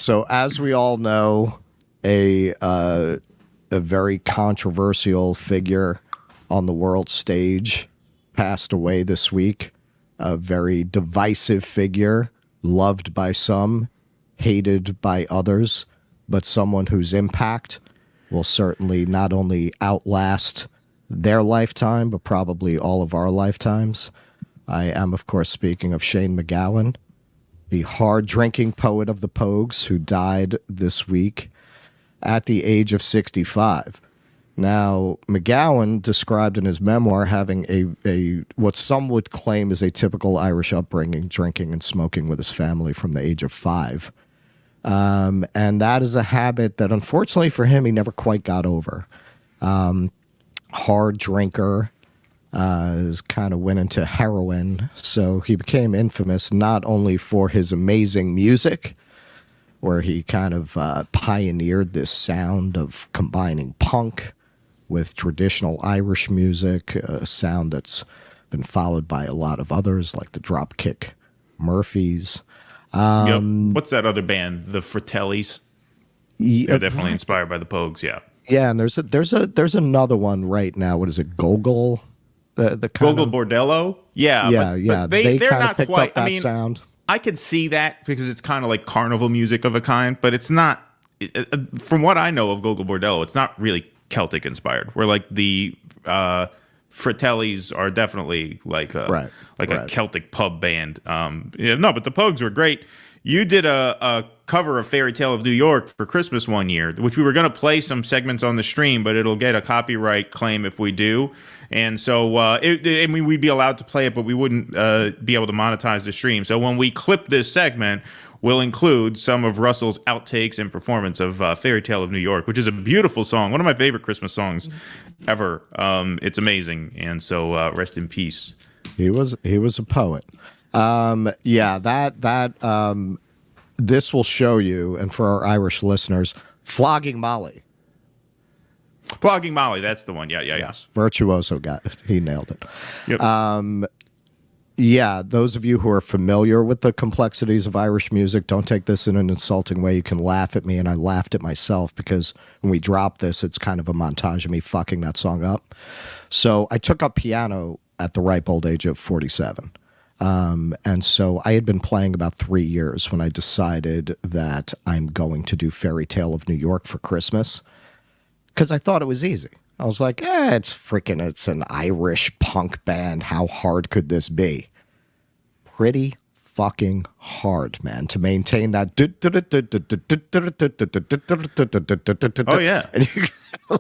So as we all know, a very controversial figure on the world stage passed away this week. A very divisive figure, loved by some, hated by others, but someone whose impact will certainly not only outlast their lifetime, but probably all of our lifetimes. I am, of course, speaking of Shane MacGowan, the hard-drinking poet of the Pogues, who died this week at the age of 65. Now, MacGowan described in his memoir having a what some would claim is a typical Irish upbringing, drinking and smoking with his family from the age of 5. And that is a habit that, unfortunately for him, he never quite got over. Hard drinker, kind of went into heroin, so he became infamous not only for his amazing music, where he kind of pioneered this sound of combining punk with traditional Irish music, a sound that's been followed by a lot of others, like the Dropkick Murphys. Yep. What's that other band? The Fratellis. They're definitely inspired by the Pogues. Yeah. Yeah, and there's another one right now. What is it? Gogol. Gogol Bordello. Yeah. But they're not picked quite. Up that sound. I could see that because it's kind of like carnival music of a kind, but it's not. From what I know of Gogol Bordello, it's not really Celtic inspired. Where like the Fratellis are definitely like a Celtic pub band. But the Pogues were great. You did a cover of Fairytale of New York for Christmas one year, which we were going to play some segments on the stream, but it'll get a copyright claim if we do. And so we'd be allowed to play it, but we wouldn't be able to monetize the stream. So when we clip this segment, we'll include some of Russell's outtakes and performance of Fairytale of New York, which is a beautiful song, one of my favorite Christmas songs ever. It's amazing, and so rest in peace. He was a poet. This will show you, and for our Irish listeners, Flogging Molly. Flogging Molly, that's the one. Yeah. Yes, virtuoso he nailed it. Yep. Those of you who are familiar with the complexities of Irish music, don't take this in an insulting way. You can laugh at me, and I laughed at myself because when we drop this, it's kind of a montage of me fucking that song up. So I took up piano at the ripe old age of 47. And so I had been playing about 3 years when I decided that I'm going to do Fairytale of New York for Christmas because I thought it was easy. I was like, it's an Irish punk band. How hard could this be? Pretty fucking hard, man, to maintain that. Oh yeah, and you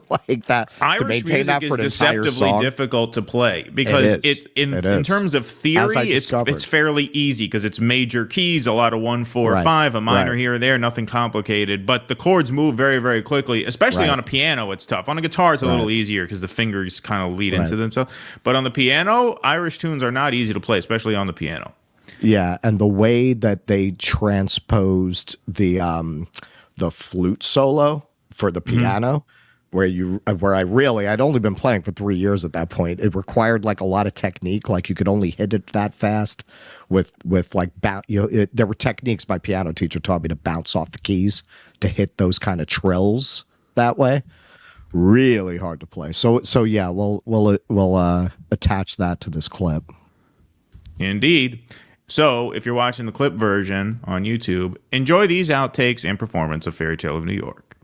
like that. Irish to maintain music that for is an entire deceptively song. difficult to play because in terms of theory, it's fairly easy because it's major keys, a lot of 1, 4, 5, a minor here or there, nothing complicated. But the chords move very, very quickly, especially on a piano. It's tough. On a guitar, it's a little easier because the fingers kind of lead into themselves. But on the piano, Irish tunes are not easy to play, especially on the piano. Yeah, and the way that they transposed the flute solo for the piano, I'd only been playing for 3 years at that point. It required like a lot of technique. Like you could only hit it that fast with like there were techniques my piano teacher taught me to bounce off the keys to hit those kind of trills that way. Really hard to play. So yeah, we'll attach that to this clip. Indeed. So, if you're watching the clip version on YouTube, enjoy these outtakes and performance of Fairytale of New York.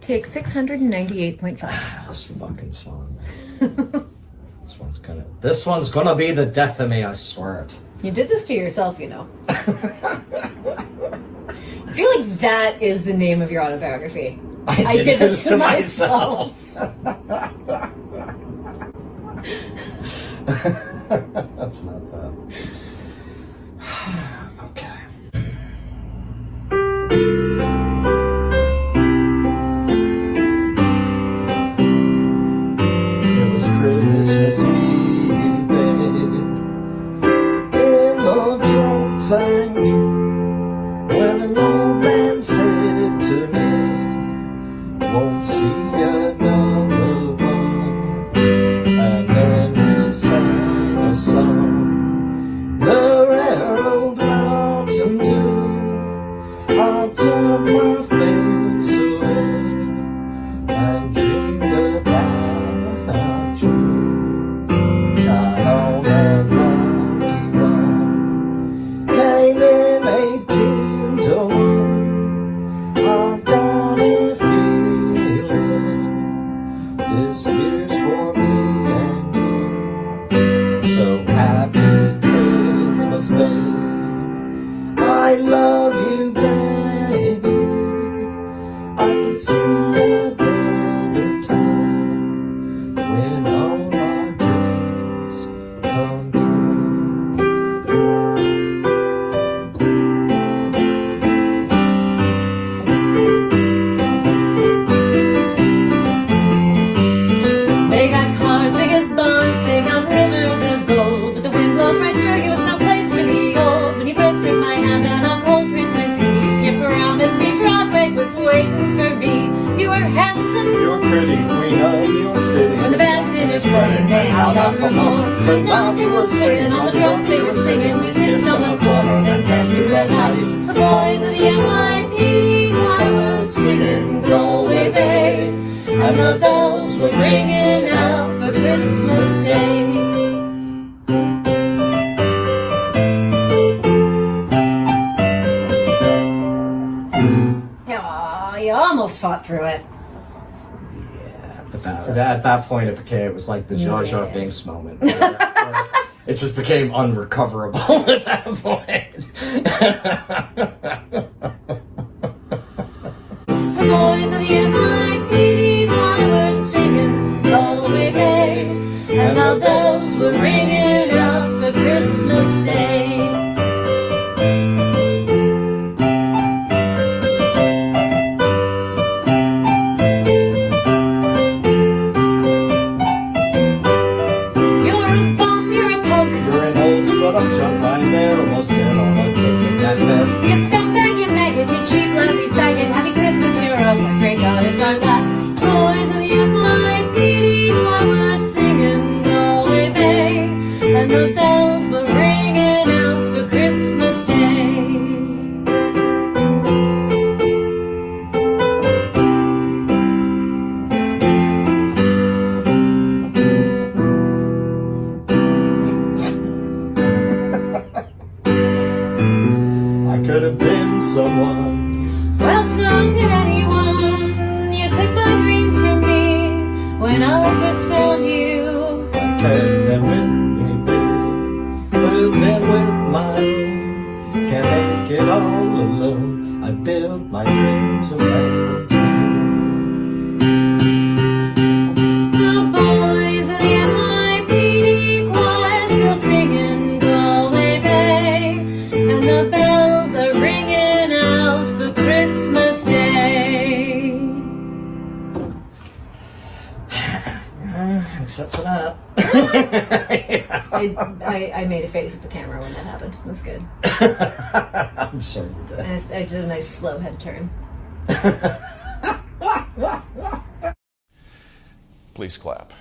Take 698.5. This fucking song. This one's gonna be the death of me, I swear it. You did this to yourself, you know. I feel like that is the name of your autobiography. I did this to myself. That's not bad. Okay. It was Christmas Eve, babe, in the drunk tank, when an old man said to me, won't see another one. And then out for more. So now we were swinging on the drums, they were singing. We kissed on the corner and danced through the night. The boys of the NYPD choir were singing Galway Bay, and the bells were ringing out for Christmas Day. Aw, you almost fought through it. Yeah, but at that point it was like the Jar Jar Binks moment. Where it just became unrecoverable at that point. The boys of the NYPD choir were singing Galway Bay, and the bells were ringing out for Christmas Day. You're a bum, you're a punk, You're an old slut up junk lying there, almost dead on a picnic at bed. you scumbag, you maggot, you cheap, lousy faggot. Happy Christmas, you're us, like great God, it's our last. Boys of the NYPD choir were singing Galway Bay, and the bells were ringing out for Christmas Day. I could have been someone. Well, so could anyone. You took my dreams from me when I first found you. Take them with me, babe. Put them with mine. Can't make it all alone. I built my dreams around you. The boys of the NYPD choir still singing Galway Bay, and the bells are ringing out for Christmas Day. Except for that. I made a face at the camera when that happened. That's good. I'm sure you did. I did a nice slow head turn. Please clap.